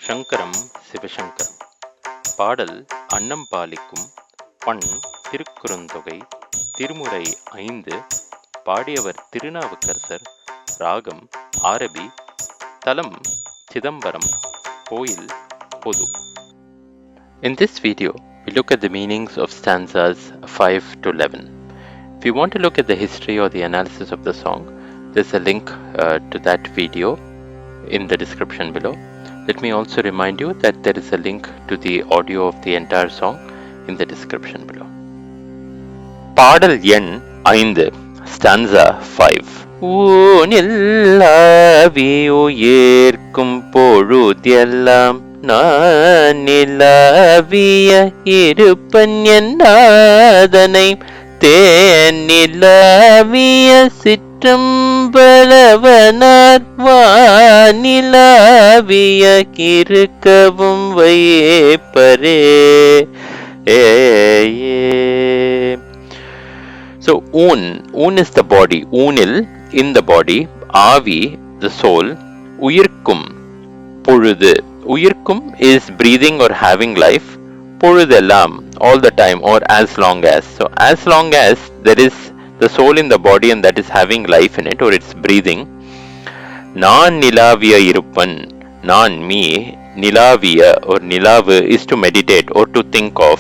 Shankaram Siva Shankaram. பாடல் அன்னம் பாலிக்கும். பண் திருக்குறுந்தொகை. திருமுறை 5. பாடியவர் திருநாவுக்கரசர். ராகம் ஆரபி. தலம் Chidambaram. கோயில் பொது. In this video, we look at the meanings of stanzas 5 to 11. If you want to look at the history or the analysis of the song, there's a link to that video in the description below. Let me also remind you that there is a link to the audio of the entire song in the description below. பாடல் எண் 5. Stanza 5. ஊனில்லாவியுயிர்க்கும் பொழுதெல்லாம் நான் நிலாவிய இருப்பன் என்னாதனை தேனிலாவிய சிற்றம்பலவனார் வானிலாவிய கிருக்கவும் வைப்பரே. So un is the body, unil in the body, avi the soul, uyirkum பொழுது. Uyirkum is breathing or having life, பொழுதெல்லாம் all the time or as long as. So as long as there is the soul in the body and that is having life in it or it's breathing. நான் நிலாவிய இருப்பன், நான் me, நிலாவிய or நிலாவு is to meditate or to think of.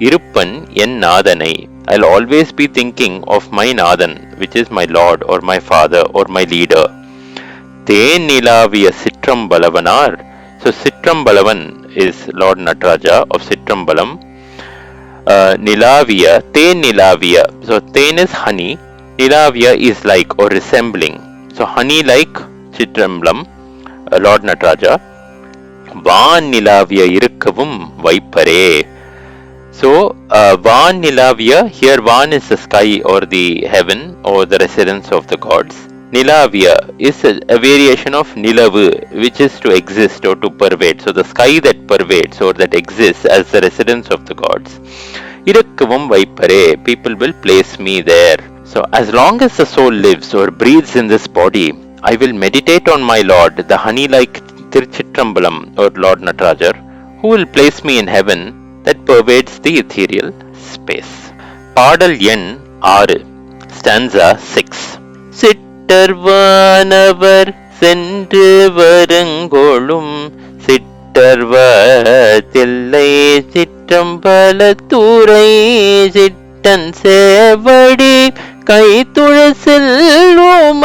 இருப்பன் என் நாதனை, I'll always be thinking of my Nathan, which is my Lord or my Father or my leader. Than நிலாவிய சிற்றம்பலவனார். So Sitrambalavan is Lord Nataraja of Sitrambalam. Nilavia, Ten Nilavia. So Ten is honey, Nilavia is like or resembling. So honey like Chidambaram, Lord Nataraja. Van Nilavia irukkavum vaipare. So Van Nilavia, here Van is the sky or the heaven or the residence of the gods. Nilavia is a variation of Nilavu, which is to exist or to pervade. So the sky that pervades or that exists as the residence of the gods. Irukkavum vaipare, people will place me there. So as long as the soul lives or breathes in this body, I will meditate on my Lord, the honey-like Tiruchitrambalam or Lord Nataraja, who will place me in heaven that pervades the ethereal space. பாடல் எண் 6. Stanza 6. சிட்டர்வானவர் சென்று வருங்கொளும் சிட்டர்வ தில்லை சிற்றம்பலத்துறை சிட்டன் சேவடி கைத்துழ செல்லும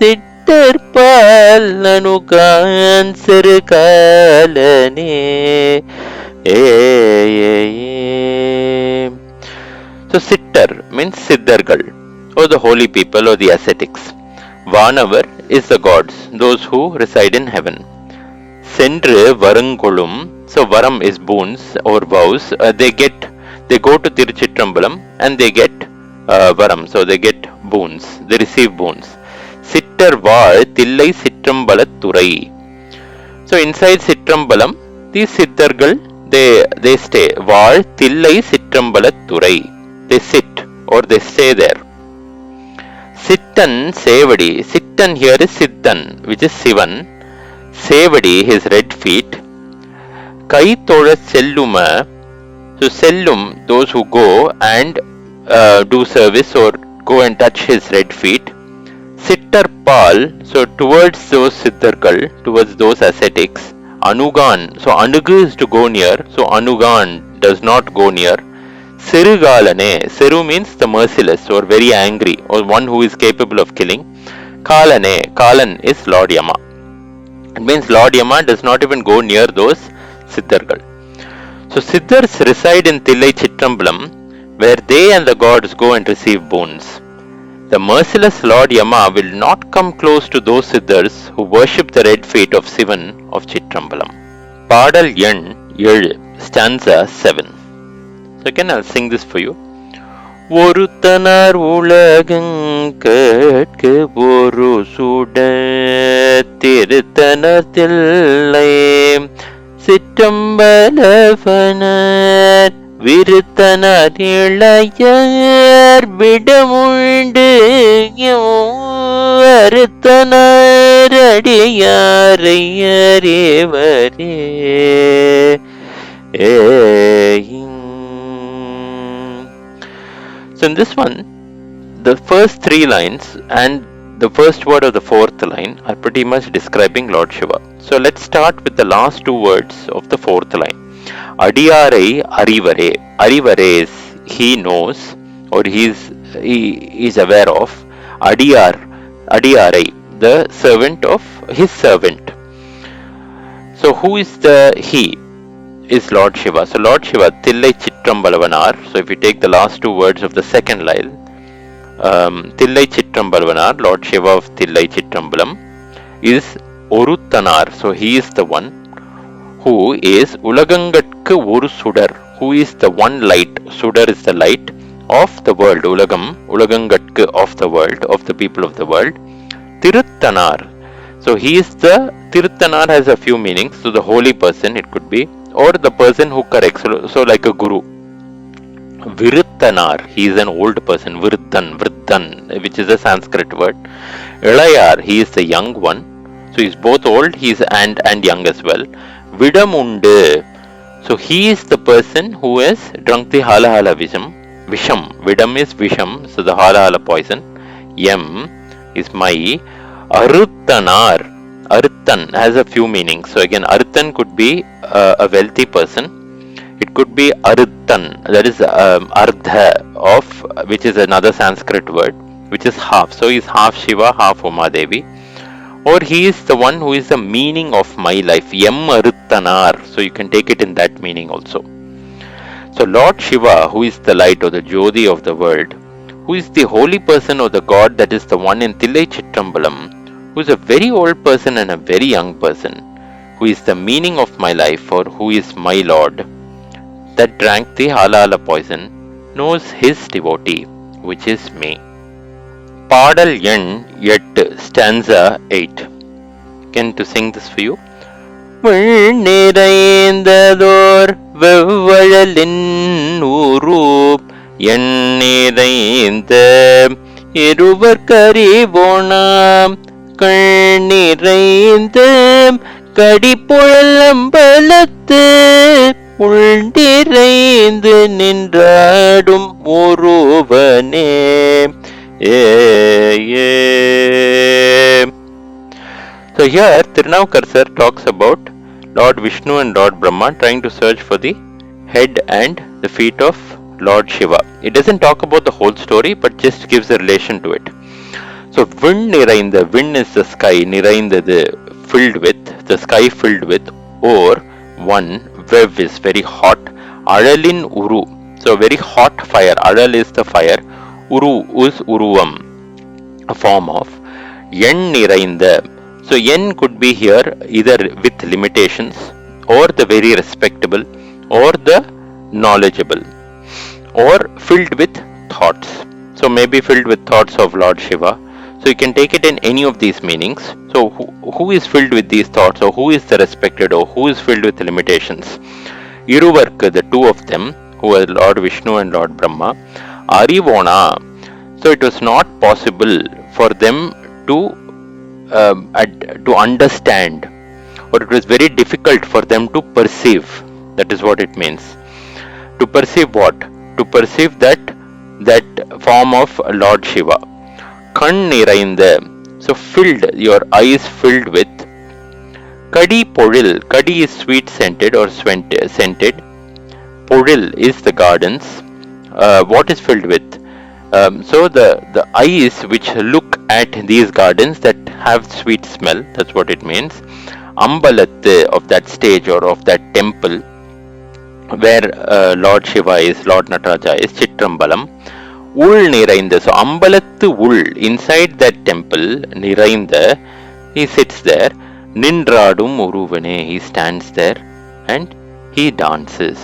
சிட்டர்பால் அனுகான் சிறுகாலனே. So sitter means siddhargal or the holy people or the ascetics. Vanavar is the gods, those who reside in heaven. Sendru varangolum, so varam is boons or vows. They go to Tiruchitrambalam and they get varam, so they get boons, they receive boons. Sittar vaazh Thillai Sittrambalatturai. So inside Sittrambalam, these siddhargal they stay. Vaazh Thillai Sittrambalatturai, they sit or they stay there. Sittan Sevadi, Sittan here is Siddhan, which is Sivan. Sevadi, his red feet. Kai Thoda Selluma, so Sellum, those who go and do service or go and touch his red feet. Sittar Pal, so towards those Siddhargal, towards those ascetics. Anugan, so Anugu is to go near, so Anugan does not go near. Sirugalane, Siru means the merciless or very angry or one who is capable of killing. Kalane, Kalan is Lord Yama. It means Lord Yama does not even go near those Siddhargal. So Siddhars reside in Thillai Chitrambalam, where they and the gods go and receive boons. The merciless Lord Yama will not come close to those Siddhars who worship the red feet of Sivan of Chitrambalam. பாடல் எண் 7. Stanza 7. So again I'll sing this for you. ஒருத்தனார் உலகங் கேட்கு ஒரு சுட திருத்தனர் தில்லை சிற்றம்பலவனார் விருத்தனார் இளையர் விடமுண்டு அறுத்தனார் அடியாரை அறிவரே. So in this one, the first three lines and the first word of the fourth line are pretty much describing Lord Shiva. So let's start with the last two words of the fourth line. Adiyarai arivare. Arivare is he knows or he is aware of. Adiyarai, the servant of his servant. So who is the he? Is Lord Shiva. So Lord Shiva, Thillai Chidambaram. So if you take the last two words of the second line, Thillai Chidambaram, Lord Shiva of Thillai Chidambaram, is Oruthanar. So he is the one who is Ulagangatku Oru Sudar, who is the one light. Sudar is the light of the world. Ulagangatku of the world, of the people of the world. Thirunaavukkarasar. So he is the Thirunaavukkarasar has a few meanings. So the holy person it could be, or the person who corrects. So like a guru. Viruttanar, he is an old person. Vriddan, which is a Sanskrit word. Ilayar, he is the young one. So he is both old, he is and young as well. Vidamundu, so he is the person who has drunk the hala visham. Vidam is visham, so the hala poison. Yam is my. Aruthanar, Aruthan has a few meanings. So again, Aruthan could be a wealthy person. It could be Aruthan, that is Ardha of, which is another Sanskrit word, which is half. So he is half Shiva, half Uma Devi. Or he is the one who is the meaning of my life. Yam Aruthanar. So you can take it in that meaning also. So Lord Shiva, who is the light or the Jyoti of the world, who is the holy person or the God, that is the one in Thillai Chidambaram, who is a very old person and a very young person, who is the meaning of my life or who is my Lord, that drank the hala poison, knows his devotee, which is me. Padal Yen 8, stanza 8. Can to sing this for you? நிறைந்ததோர் வெவ்வழலின் உரூப் எண்ணிறைந்த இருவர் கரிவோனாம் கண்ணிறைந்த கடிப்புழல் அம்பலத்து உள்நிறைந்து நின்றாடும் ஒருவனே. So here Thirunaavukkarasar talks about Lord Vishnu and Lord Brahma trying to search for the head and the feet of Lord Shiva. It doesn't talk about the whole story but just gives a relation to it. So Vin nirainda, Vin is the sky, niraindadu filled with, the sky filled with, or one, Vev is very hot, Alalin Uru, so very hot fire, Alal is the fire, Uru is Uruvam, a form of, Yen nirainda. So Yen could be here either with limitations or the very respectable or the knowledgeable or filled with thoughts. So maybe filled with thoughts of Lord Shiva. So you can take it in any of these meanings. So who is filled with these thoughts, or who is the respected, or who is filled with limitations? Iruvarku, the two of them, who are Lord Vishnu and Lord Brahma, Arivona. So it was not possible for them to understand, or it was very difficult for them to perceive. That is what it means. To perceive what? To perceive that form of Lord Shiva. Kan nirainda, so filled, your eyes filled with. Kadi Podil, Kadi is sweet scented or scented. Podil is the gardens. What is filled with? So the eyes which look at these gardens that have sweet smell, that's what it means. Ambalat, of that stage or of that temple where Lord Shiva is, Lord Nataraja is, Chidambaram. Ul nirainda, so Ambalathu ul, inside that temple, nirainda, he sits there. Nindradum uruvane, he stands there and he dances.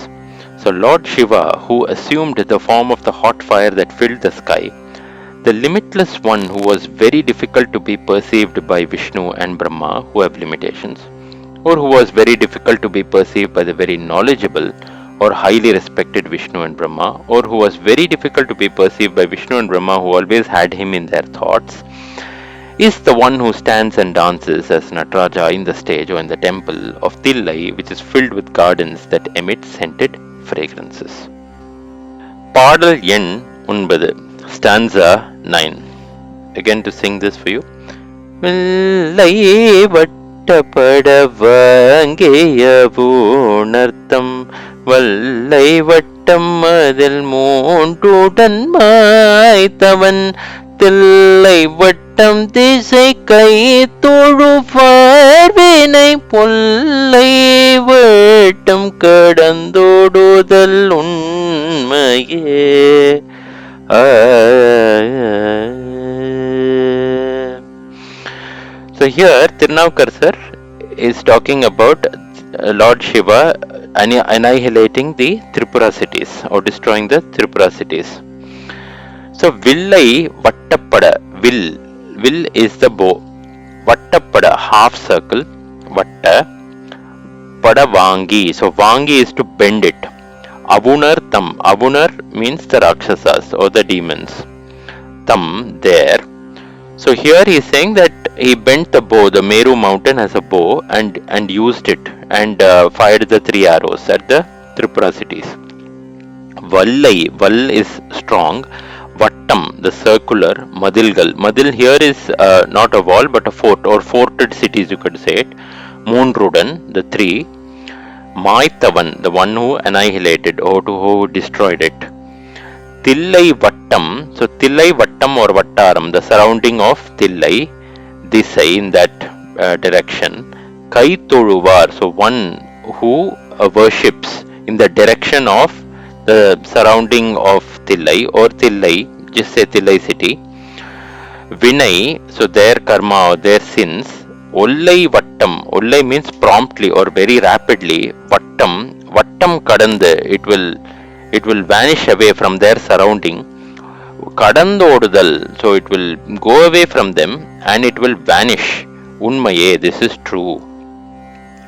So Lord Shiva, who assumed the form of the hot fire that filled the sky, the limitless one who was very difficult to be perceived by Vishnu and Brahma, who have limitations, or who was very difficult to be perceived by the very knowledgeable, or highly respected Vishnu and Brahma, or who was very difficult to be perceived by Vishnu and Brahma, who always had him in their thoughts, is the one who stands and dances as Nataraja in the stage or in the temple of Thillai, which is filled with gardens that emit scented fragrances. பாடல் எண் 9, stanza 9. Again to sing this for you. வில்லை வட்டப்பட வாங்கிய பூணர்த்தம் வல்லை வட்டம் அதில் மூன்றுடன் மாய்த்தவன் தில்லை வட்டம் திசை கை தொழுவார்வினை பொல்லை வட்டம் கடந்தோடுதல் உண்மையே. So here Thirunaavukkarasar is talking about Lord Shiva annihilating the Tripura cities or destroying the Tripura cities. So Villai Vattapada, will is the bow. Vattapada, half circle. Vatta Pada Vangi. So Vangi is to bend it. Avunar Tam. Avunar means the Rakshasas or the demons. Tam there. So here he is saying that he bent the bow, the Meru mountain as a bow, and used it and fired the 3 arrows at the Tripura cities. Vallai, Val is strong. Vattam, the circular. Madilgal. Madil here is not a wall but a fort or forted cities, you could say it. Moonrudan, the 3. Maitavan, the one who annihilated or who destroyed it. Thillai Vattam, so Thillai Vattam or Vattaram, the surrounding of Thillai, Disai in that direction. Kai Toluvar, so one who worships in the direction of the surrounding of Thillai or Thillai, just say Thillai city. Vinay, so their karma or their sins. Ollai Vattam, Ollai means promptly or very rapidly. Vattam, Vattam Kadanda, it will vanish away from their surrounding. Kadandodudal, so it will go away from them and it will vanish. Unmaye, this is true.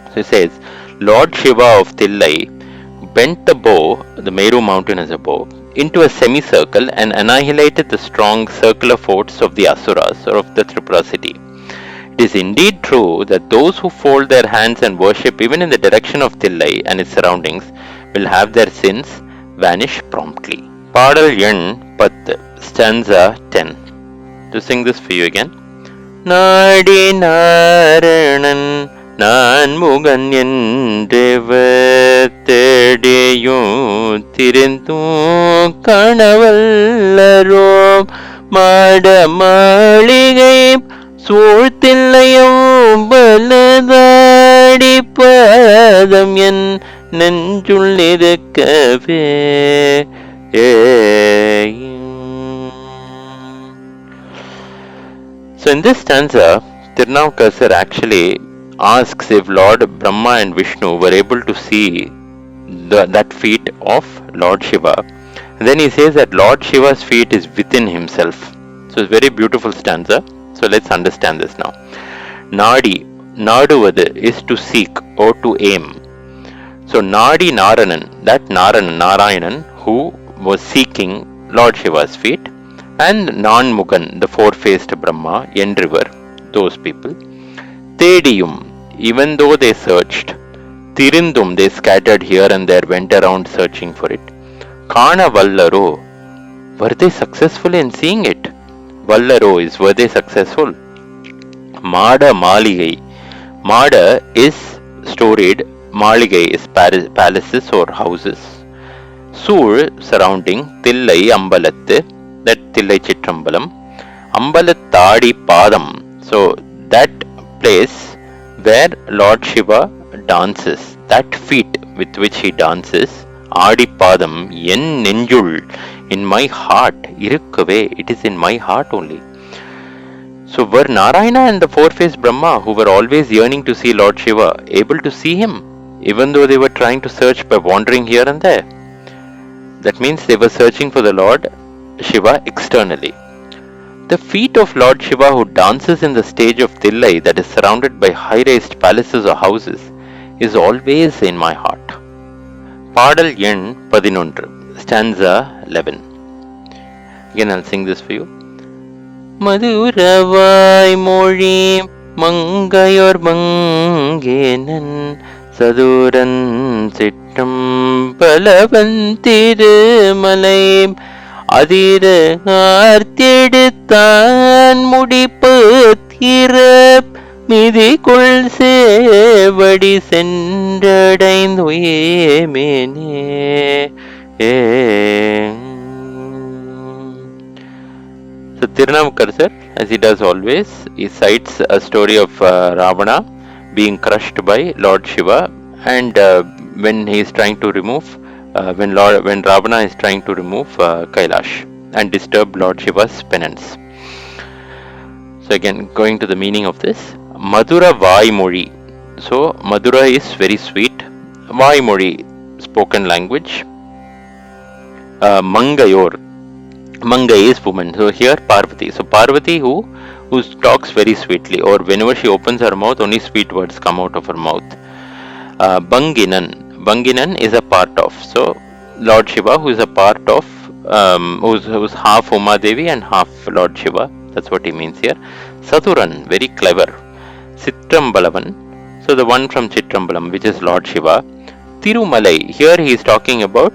So he says, Lord Shiva of Thillai bent the bow, the Meru mountain as a bow, into a semicircle and annihilated the strong circular forts of the Asuras or of the Tripura city. It is indeed true that those who fold their hands and worship even in the direction of Thillai and its surroundings will have their sins vanish promptly. Padal Yan 10, stanza 10. To sing this for you again. Nadi Narayanan Nan Mugan Yendevar Tedeyum Thirindu Kanavallaro Mada Maligai Surtillayum Baladadi Padam Yen Nenjulidakave. So in this stanza, Thirunaavukkarasar actually asks if Lord Brahma and Vishnu were able to see that feet of Lord Shiva. And then he says that Lord Shiva's feet is within himself. So it's a very beautiful stanza. So let's understand this now. Nadi, Naduvadu is to seek or to aim. So Nadi Narayanan, that Narayanan who was seeking Lord Shiva's feet, and Nanmugan, the four-faced Brahma, River, those people. Tediyum, even though they searched. Tirindum, they scattered here and there, went around searching for it. Kana Vallaro, were they successful in seeing it? Vallaro is, were they successful? Mada Maligai, Mada is storied, Maligai is palaces or houses. Sur, surrounding, Thillai Ambalathu, that Thillai Chidambaram. Ambalathadi Padam, so that place where Lord Shiva dances, that feet with which he dances, Adi Padam, Yen Nenjul, in my heart, Irukkave, it is in my heart only. So were Narayana and the four-faced Brahma, who were always yearning to see Lord Shiva, able to see him, even though they were trying to search by wandering here and there? That means they were searching for the Lord Shiva externally. The feet of Lord Shiva who dances in the stage of Thillai that is surrounded by high-raised palaces or houses is always in my heart. பாடல் எண் 11, stanza 11. Again I'll sing this for you. மதுரவாய் மொழி மங்கையோர் மங்கேனன் சதுரன் சிற்றம் பலவன் திருமலை அதிர ஆர்த்தெடுத்தான் முடிப்பு திற மிதிக்குள் சேவடி சென்றடைந்துயேமேனே. So Thirunaavukkarasar, as he does always, he cites a story of Ravana being crushed by Lord Shiva, and when he is trying to remove, when Ravana is trying to remove Kailash and disturb Lord Shiva's penance. So again, going to the meaning of this, Madhura Vaimori. So Madhura is very sweet. Vaimori, spoken language. Mangayor. Mangai is woman. So here Parvati. So Parvati who talks very sweetly, or whenever she opens her mouth, only sweet words come out of her mouth. Banginan. Banginan is a part of. So Lord Shiva, who is a part of, who's half Uma Devi and half Lord Shiva. That's what he means here. Sathuran, very clever. Chidambalavan, so the one from Chidambaram, which is Lord Shiva. Thirumalai, here he is talking about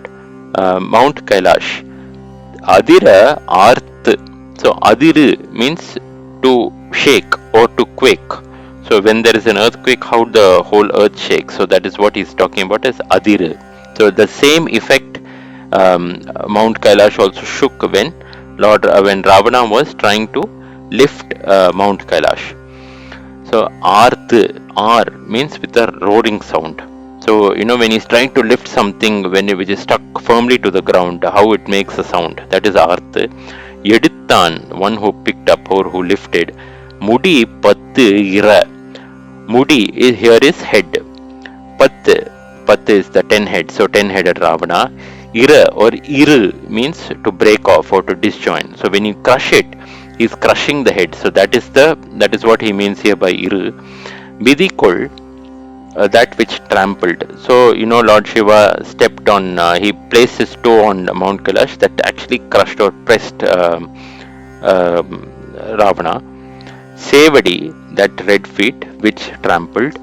Mount Kailash. Adira Arth, so Adiru means to shake or to quake. So when there is an earthquake, how the whole earth shakes. So that is what he is talking about as Adiru. So the same effect Mount Kailash also shook when Ravana was trying to lift Mount Kailash. So Arth, R means with a roaring sound. So when he's trying to lift something which is stuck firmly to the ground, how it makes a sound, that is Arth. Edithan, one who picked up or who lifted. Mudi Pattu Ira. Mudi here is head. Pat is the 10 head, so 10-headed Ravana. Ira or Iru means to break off or to disjoin. So when you crush it, he is crushing the head. So that is what he means here by Iru. Bidikol, that which trampled. So Lord Shiva stepped on, he placed his toe on Mount Kailash, that actually crushed or pressed Ravana. Sevadi, that red feet which trampled.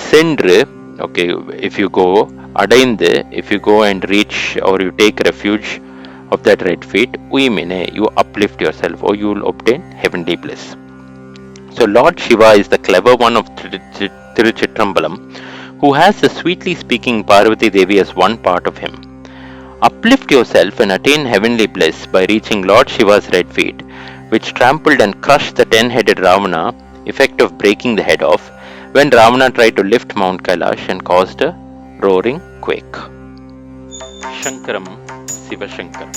Sendre, okay, if you go, Adainde, if you go and reach or you take refuge of that red feet, Uimine, you uplift yourself or you will obtain heavenly bliss. So Lord Shiva is the clever one of Tiruchitrambalam, who has the sweetly speaking Parvati Devi as one part of him. Uplift yourself and attain heavenly bliss by reaching Lord Shiva's red feet, which trampled and crushed the 10-headed Ravana, effect of breaking the head off, when Ravana tried to lift Mount Kailash and caused a roaring quake. Shankaram, Siva Shankaram.